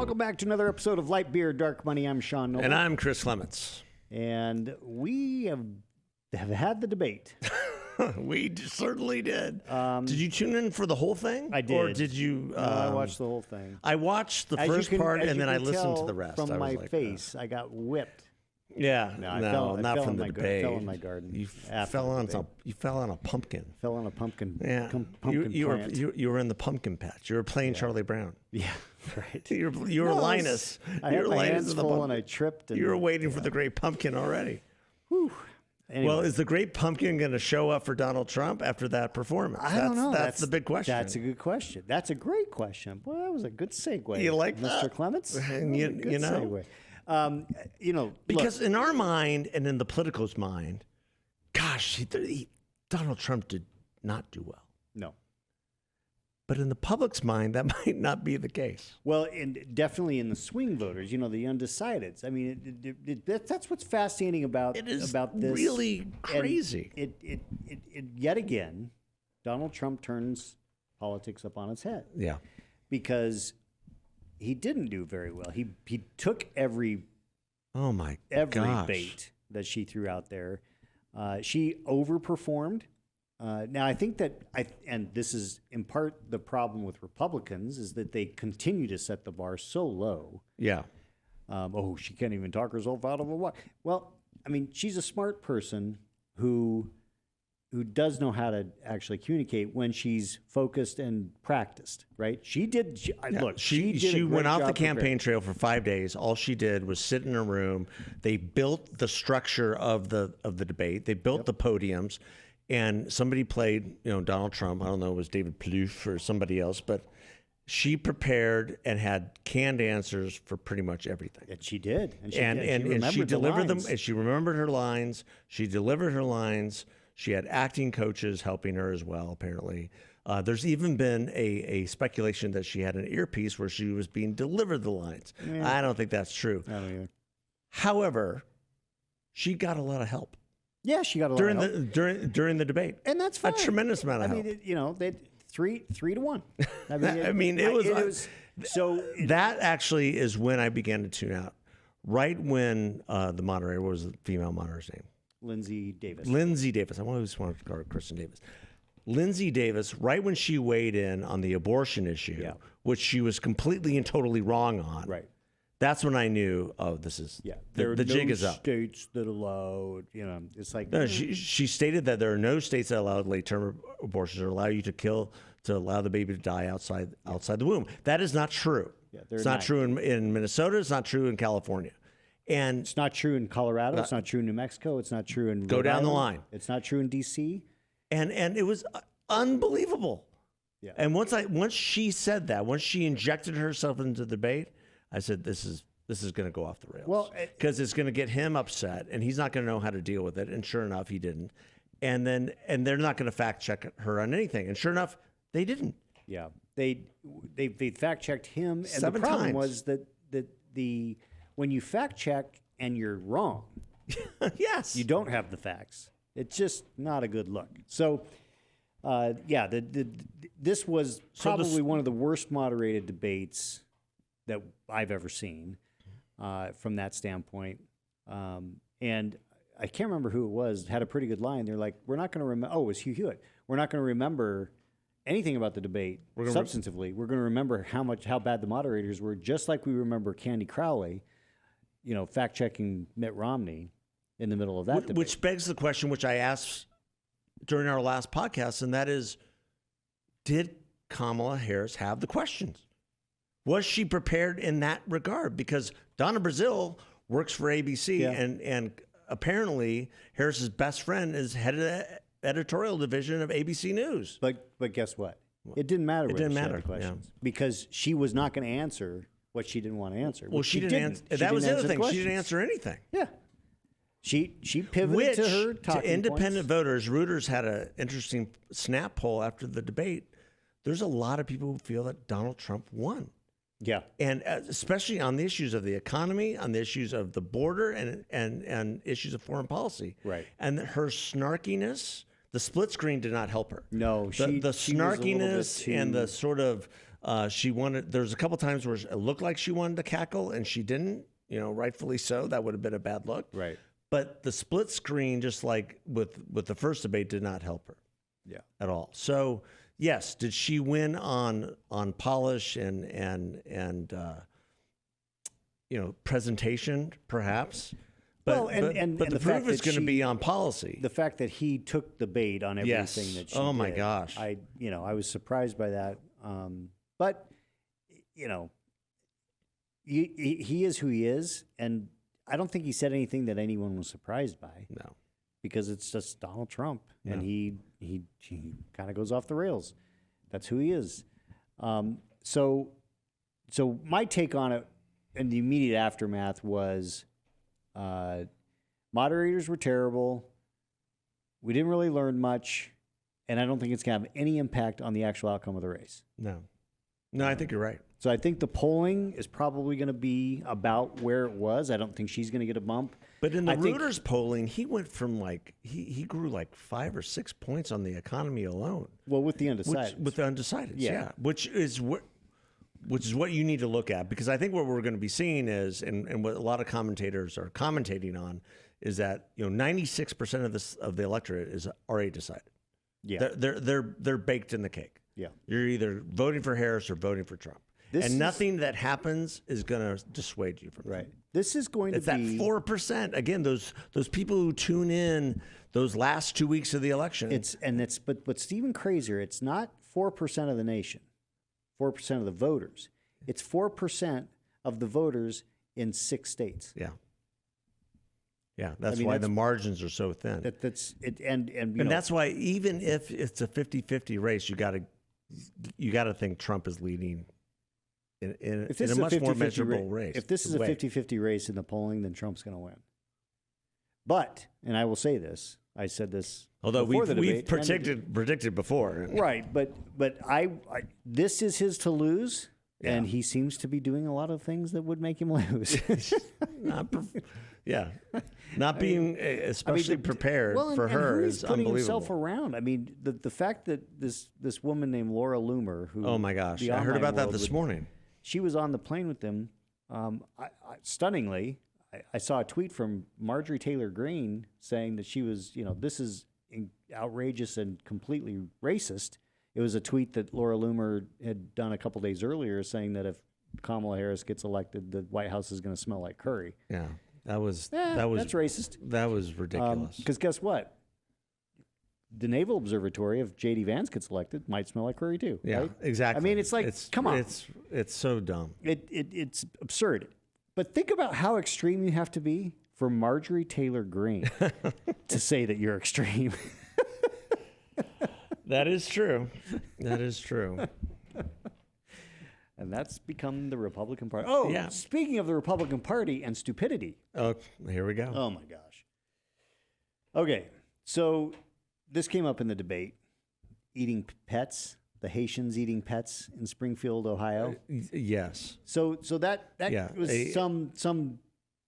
welcome back to another episode of Light Beer, Dark Money. I'm Sean Noble. And I'm Chris Clements. And we have had the debate. We certainly did. Did you tune in for the whole thing? I did. Or did you? No, I watched the whole thing. I watched the first part and then I listened to the rest. From I my was face, I got whipped. Yeah, I not fell from in the my debate. I fell in my garden. You fell on a pumpkin. Fell on a pumpkin. Yeah, pumpkin plant. you were in the pumpkin patch. You were playing Charlie Brown. Yeah, right. You were Linus. I had my hands full and I tripped. And, you were waiting for the great pumpkin already. Whew. Anyway. Well, is the great pumpkin going to show up for Donald Trump after that performance? I don't know. That's the big question. That's a good question. That's a great question. Boy, that was a good segue. You like Mr. that? Clements? You know? Segue. Because in our mind and in the political's mind, gosh, Donald Trump did not do well. No. But in the public's mind, that might not be the case. Well, and definitely in the swing voters, the undecideds. I mean, that's what's fascinating about this. Really crazy. And yet again, Donald Trump turns politics up on its head. Yeah. Because he didn't do very well. He took every bait that she threw out there. She overperformed. Now, I think that, and this is in part the problem with Republicans, is that they continue to set the bar so low. Yeah. She can't even talk herself out of a what? Well, I mean, she's a smart person who does know how to actually communicate when she's focused and practiced, right? She did. She went off the campaign trail for 5 days. All she did was sit in a room. They built the structure of the debate. They built the podiums. And somebody played, Donald Trump. I don't know, it was David Plouffe or somebody else, but she prepared and had canned answers for pretty much everything. And she did. And she delivered them. And she remembered her lines. She delivered her lines. She had acting coaches helping her as well, apparently. There's even been a speculation that she had an earpiece where she was being delivered the lines. Yeah. I don't think that's true. I don't either. However, she got a lot of help. Yeah, she got a lot of help. During the debate. And that's fine. A tremendous amount of help. They 3-1. That actually is when I began to tune out. Right when the moderator, what was the female moderator's name? Lindsay Davis. I always wanted to call her Kristen Davis. Lindsay Davis, right when she weighed in on the abortion issue, which she was completely and totally wrong on. Right. That's when I knew, this is the jig is up. States that allow, it's like no. She stated that there are no states that allow late-term abortions or allow you to allow the baby to die outside the womb. That is not true. Yeah, it's not true in Minnesota. It's not true in California, and it's not true in Colorado. It's not true in New Mexico. It's not true in go down the line. It's not true in D.C. And it was unbelievable. Yeah. And once she said that, once she injected herself into the debate, I said, this is going to go off the rails. Well, because it's going to get him upset, and he's not going to know how to deal with it. And sure enough, he didn't. And they're not going to fact check her on anything. And sure enough, they didn't. Yeah, they fact checked him, and 7 the problem times. was that when you fact check and you're wrong, yes, you don't have the facts. It's just not a good look. So. This was probably one of the worst moderated debates that I've ever seen from that standpoint. And I can't remember who it was, had a pretty good line. They're like, we're not going to remember, it was Hugh Hewitt. We're not going to remember anything about the debate substantively. We're going to remember how bad the moderators were, just like we remember Candy Crowley, fact-checking Mitt Romney in the middle of that debate. Which begs the question, which I asked during our last podcast, and that is, did Kamala Harris have the questions? Was she prepared in that regard? Because Donna Brazile works for ABC, and apparently Harris's best friend is head of the editorial division of ABC News. But guess what? It didn't matter. It didn't matter. The questions because she was not going to answer what she didn't want to answer. Well, she didn't answer. That was the other thing. She didn't answer anything. Yeah. She pivoted to her talking to independent points. voters. Reuters had an interesting snap poll after the debate. There's a lot of people who feel that Donald Trump won. Yeah. And especially on the issues of the economy, on the issues of the border, and issues of foreign policy. Right. And her snarkiness, the split screen did not help her. No, the snarkiness and the sort of She wanted. There's a couple times where it looked like she wanted to cackle and she didn't. Rightfully so. That would have been a bad look. Right. But the split screen, just like with the first debate, did not help her. Yeah. At all. So yes, did she win on polish and presentation, perhaps? But, but the proof is going to be on policy. The fact that he took the bait on everything that she did. Oh my gosh. I was surprised by that. But he is who he is, and I don't think he said anything that anyone was surprised by. No. Because it's just Donald Trump, and he kind of goes off the rails. That's who he is. So my take on it in the immediate aftermath was moderators were terrible. We didn't really learn much, and I don't think it's going to have any impact on the actual outcome of the race. No, I think you're right. So I think the polling is probably going to be about where it was. I don't think she's going to get a bump. But in the Reuters polling, he went from he grew 5 or 6 points on the economy alone. Well, with the undecided. With the undecided, yeah. Which is what you need to look at, because I think what we're going to be seeing is, and what a lot of commentators are commentating on, is that 96% of the electorate is already decided. Yeah, they're baked in the cake. Yeah, you're either voting for Harris or voting for Trump. Nothing that happens is going to dissuade you from that. This is going to be that 4%. Again, those people who tune in those last 2 weeks of the election. But what's even crazier, it's not 4% of the nation, 4% of the voters. It's 4% of the voters in 6 states. Yeah. Yeah, that's why the margins are so thin. And that's why even if it's a 50-50 race, you got to think Trump is leading in a much more measurable race. If this is a 50-50 race in the polling, then Trump's going to win. But, and I will say this, I said this. Although we've predicted before, right? But this is his to lose, and he seems to be doing a lot of things that would make him lose. Not being especially prepared for her is putting unbelievable. Himself around. I mean, the fact that this woman named Laura Loomer, who oh my gosh, I heard about that this morning. She was on the plane with them. Stunningly, I saw a tweet from Marjorie Taylor Greene saying that she was, this is outrageous and completely racist. It was a tweet that Laura Loomer had done a couple days earlier, saying that if Kamala Harris gets elected, the White House is going to smell like curry. Yeah, that's racist. That was ridiculous. Because guess what? The Naval Observatory, if J.D. Vance gets elected, might smell like curry too. Yeah, right? exactly. I mean, it's like, come on. It's so dumb. It's absurd. But think about how extreme you have to be for Marjorie Taylor Greene to say that you're extreme. That is true. That is true. And that's become the Republican Party. Oh, yeah. Speaking of the Republican Party and stupidity. Oh, here we go. Oh, my gosh. Okay, so this came up in the debate. Eating pets, the Haitians eating pets in Springfield, Ohio. Yes. So that was some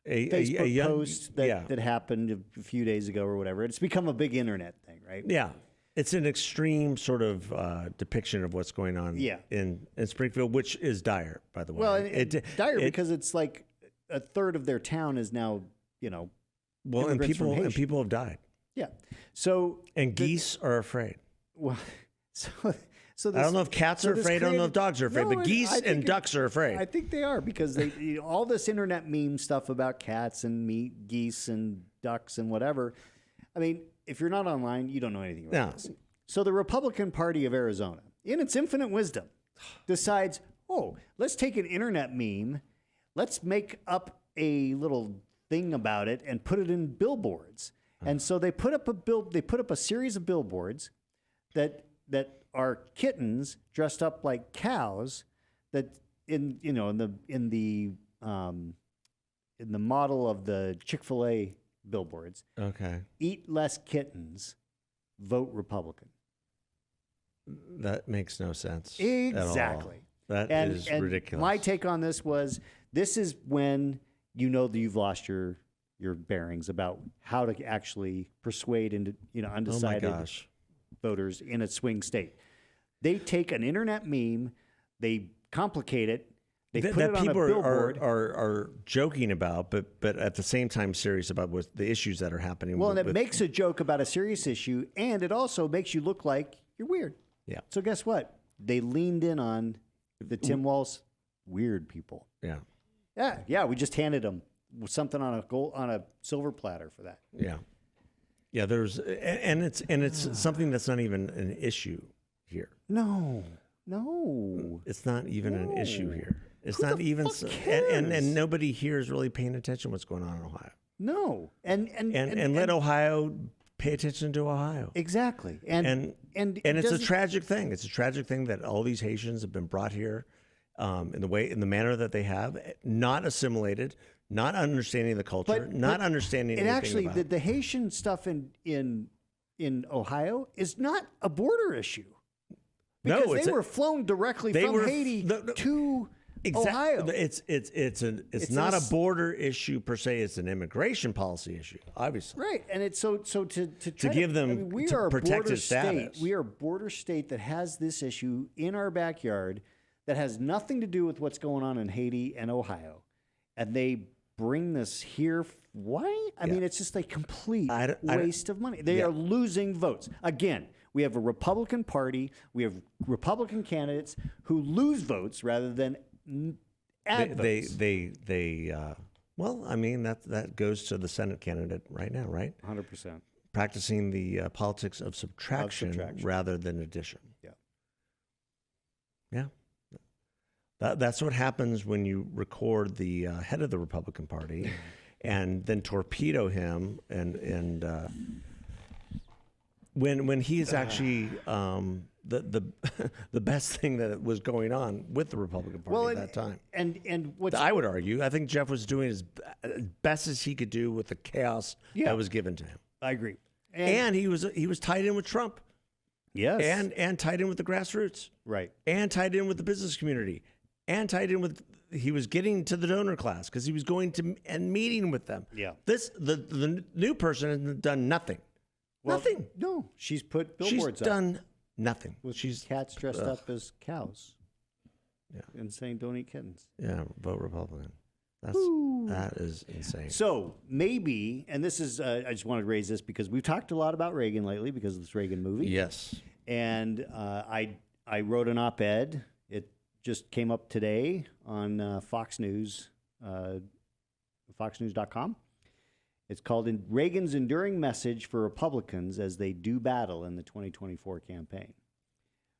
Facebook post that happened a few days ago or whatever. It's become a big internet thing, right? Yeah. It's an extreme sort of depiction of what's going on in Springfield, which is dire, by the way. Well, it's dire because it's like a third of their town is now, well, and people have died. Yeah. And geese are afraid. Well, so I don't know if cats are afraid. I don't know if dogs are afraid, but geese and ducks are afraid. I think they are, because they all this internet meme stuff about cats and meat, geese and ducks and whatever. I mean, if you're not online, you don't know anything about this. So the Republican Party of Arizona, in its infinite wisdom, decides, let's take an internet meme, let's make up a little thing about it and put it in billboards. And so they put up a series of billboards that are kittens dressed up like cows, that in the model of the Chick-fil-A billboards. Okay. Eat less kittens, vote Republican. That makes no sense. Exactly. That is ridiculous. My take on this is when that you've lost your bearings about how to actually persuade undecided voters in a swing state. They take an internet meme They complicate it. They that put it on people a billboard. are joking about, but at the same time serious about what the issues that are happening. Well, and it makes a joke about a serious issue, and it also makes you look like you're weird. Yeah. So guess what? They leaned in on the Tim Walz weird people. Yeah. Yeah. We just handed them something on a silver platter for that. Yeah. Yeah. There's and it's something that's not even an issue here. No. It's not even an issue here. It's Who not the even fuck cares? and nobody here is really paying attention to what's going on in Ohio. No. And let Ohio pay attention to Ohio. Exactly. And it's a tragic thing. It's a tragic thing that all these Haitians have been brought here in the manner that they have, not assimilated, not understanding the culture, not understanding and anything actually about the Haitian stuff in Ohio is not a border issue. Because they were flown directly from Haiti to Ohio. It's not a border issue per se. It's an immigration policy issue, obviously. Right, and it's so to give them we to are a protected border status. state. We are a border state that has this issue in our backyard that has nothing to do with what's going on in Haiti and Ohio, and they bring this here. Why? I mean, it's just a complete waste of money. They are losing votes again. We have a Republican Party. We have Republican candidates who lose votes rather than add votes. Well, I mean that goes to the Senate candidate right now, right? 100%. Practicing the politics of subtraction rather than addition. Yeah. That's what happens when you record the head of the Republican Party, and then torpedo him and. When he's actually the best thing that was going on with the Republican Party at that time. And what I would argue, I think Jeff was doing as best as he could do with the chaos that was given to him. I agree. And he was tied in with Trump. Yes. And tied in with the grassroots. Right. And tied in with the business community. And tied in with he was getting to the donor class because he was going to and meeting with them. Yeah. The new person has done nothing. Nothing. No, she's put billboards She's done nothing. with cats dressed up as cows. Yeah. And saying don't eat kittens. Yeah, vote Republican. That is insane. So maybe, and this is, I just wanted to raise this because we've talked a lot about Reagan lately because of this Reagan movie. Yes. And I wrote an op-ed. It just came up today on Fox News, foxnews.com. It's called Reagan's Enduring Message for Republicans as They Do Battle in the 2024 Campaign.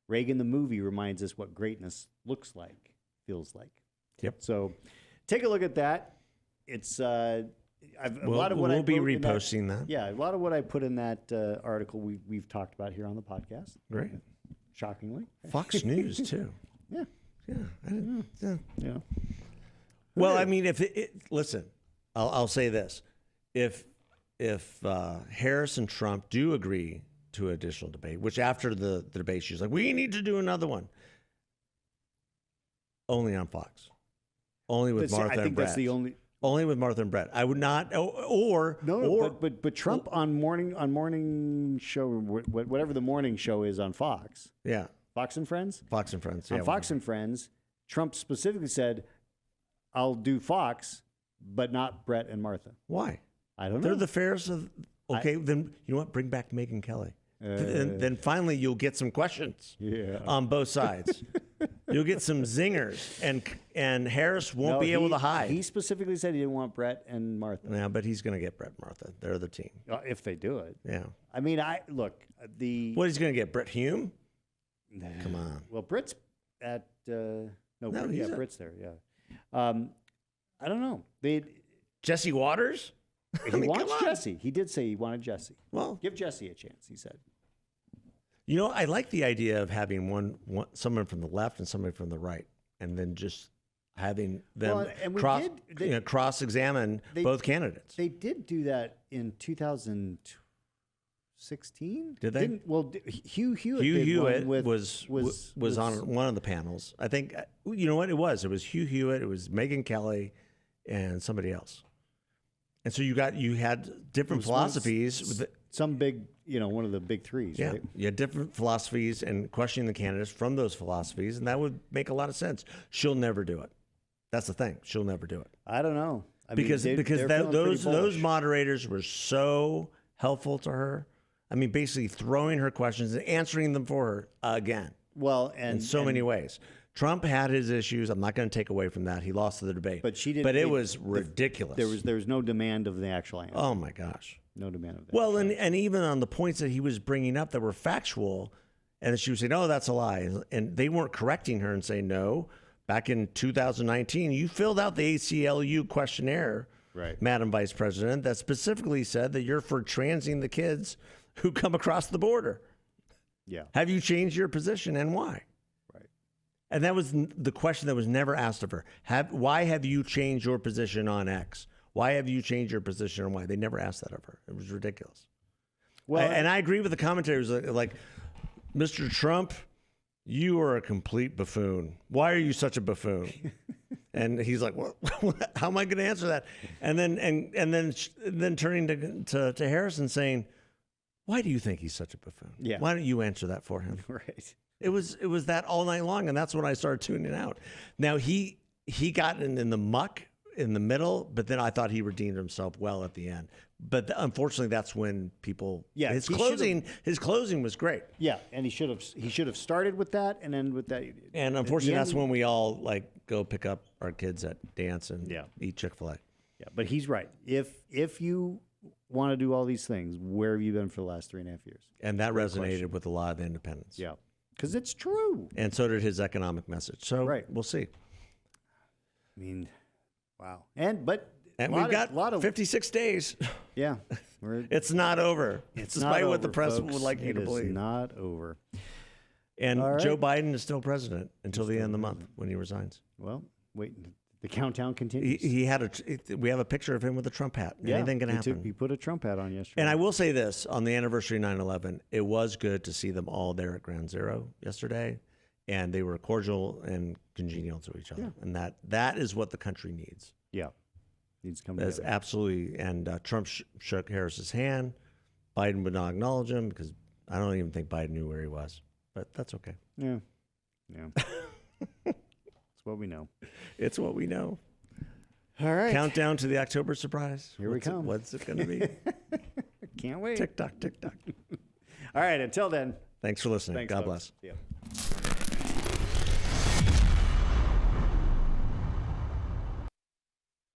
Reagan, the movie, reminds us what greatness looks like, feels like. Yep. So take a look at that. It's a lot of what we'll be reposting that. Yeah, a lot of what I put in that article we've talked about here on the podcast. Great. Shockingly. Fox News, too. Yeah. Yeah. Well, I mean, listen, I'll say this. If Harris and Trump do agree to additional debate, which after the debate, she's like, we need to do another one. Only on Fox. Only with Martha and Brett. I think that's the only. Only with Martha and Brett. I would not, but Trump on morning show, whatever the morning show is on Fox. Yeah. Fox and Friends? Fox and Friends. On Fox and Friends, Trump specifically said, I'll do Fox, but not Brett and Martha. Why? I don't know. They're the fairest of. Okay, then you know what? Bring back Megyn Kelly. Then finally you'll get some questions. On both sides. You'll get some zingers, and Harris won't be able to hide. He specifically said he didn't want Brett and Martha. Yeah, but he's going to get Brett and Martha. They're the team. If they do it. Yeah. I mean, what he's going to get? Brett Hume? Come on. Well, Britt's at Britt's there. Yeah. I don't know. Jesse Waters? He wants Jesse. He did say he wanted Jesse. Well, give Jesse a chance, he said. You know, I like the idea of having someone from the left and somebody from the right, and then just having them cross-examine both candidates. They did do that in 2016. Did they? Hugh Hewitt was on one of the panels. I think, you know what it was? It was Hugh Hewitt, it was Megyn Kelly, and somebody else. And so you had different philosophies. Some big one of the big threes, Yeah, right? you had different philosophies and questioning the candidates from those philosophies, and that would make a lot of sense. She'll never do it. That's the thing. She'll never do it. I don't know. Because they're feeling pretty those bullish. moderators were so helpful to her. I mean, basically throwing her questions and answering them for her again. Well, In so many ways. Trump had his issues. I'm not going to take away from that. He lost the debate. But she didn't. But it was ridiculous. There was no demand of the actual answer. Oh my gosh. No demand of that. Well, and even on the points that he was bringing up that were factual, and she was saying, "Oh, that's a lie," and they weren't correcting her and saying, "No, back in 2019, you filled out the ACLU questionnaire, right, Madam Vice President, that specifically said that you're for transing the kids who come across the border. Yeah. Have you changed your position and why?" Right. And that was the question that was never asked of her. Why have you changed your position on X? Why have you changed your position on Y? They never asked that of her. It was ridiculous. Well, and I agree with the commentators. Like, Mr. Trump, you are a complete buffoon. Why are you such a buffoon? And he's like, well, how am I going to answer that? And then turning to Harris and saying, why do you think he's such a buffoon? Yeah. Why don't you answer that for him? Right. It was that all night long, and that's when I started tuning out. Now he got in the muck in the middle, but then I thought he redeemed himself well at the end. But unfortunately, that's when people. Yeah, his closing was great. Yeah, and he should have started with that and ended with that. And unfortunately, that's when we all go pick up our kids at dance and eat Chick-fil-A. Yeah, but he's right. If you want to do all these things, where have you been for the last 3.5 years? And that resonated with a lot of the independents. Yeah, because it's true. And so did his economic message. So we'll see. I mean, wow. And we've got 56 days. Yeah. It's not over. Despite what the press would like you to believe. It's not over. And Joe Biden is still president until the end of the month when he resigns. Well, wait. The countdown continues. We have a picture of him with a Trump hat. Anything can happen. He put a Trump hat on yesterday. And I will say this, on the anniversary of 9/11, it was good to see them all there at Ground Zero yesterday. And they were cordial and congenial to each other. Yeah. And that is what the country needs. Yeah. Needs to come together. That's absolutely. And Trump shook Harris's hand. Biden would not acknowledge him because I don't even think Biden knew where he was. But that's okay. Yeah. Yeah. It's what we know. It's what we know. All right. Countdown to the October surprise. Here we come. What's it going to be? Can't wait. Tick tock, tick tock. All right. Until then. Thanks for listening. God bless. Yeah.